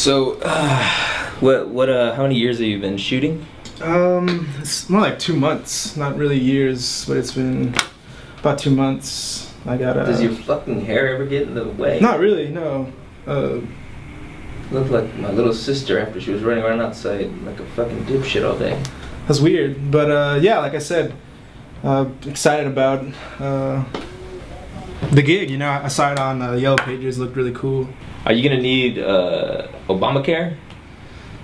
So, how many years have you been shooting? It's more like 2 months, not really years, but it's been about 2 months. I got Does your fucking hair ever get in the way? Not really, no. Looked like my little sister after she was running around outside like a fucking dipshit all day. That's weird, but yeah, like I said, excited about the gig. You know, I saw it on the Yellow Pages. Looked really cool. Are you gonna need Obamacare?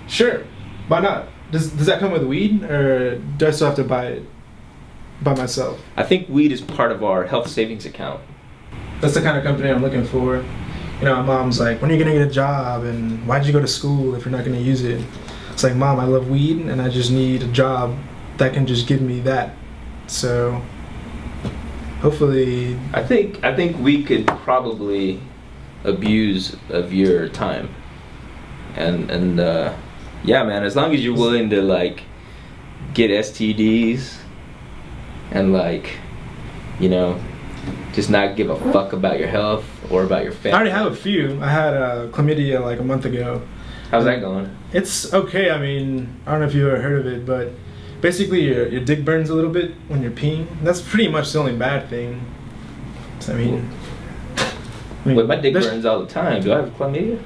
Sure, why not? Does that come with weed, or do I still have to buy it by myself? I think weed is part of our health savings account. That's the kind of company I'm looking for. You know, my mom's like, when are you gonna get a job, and why'd you go to school if you're not gonna use it? It's like, Mom, I love weed, and I just need a job that can just give me that. So, hopefully... I think we could probably abuse of your time. And yeah, man, as long as you're willing to, like, get STDs and, like, you know, just not give a fuck about your health or about your family. I already have a few. I had chlamydia like a month ago. How's that going? It's okay. I mean, I don't know if you've ever heard of it, but basically your dick burns a little bit when you're peeing. That's pretty much the only bad thing. So, I mean, Wait, my dick burns all the time. Do I have chlamydia?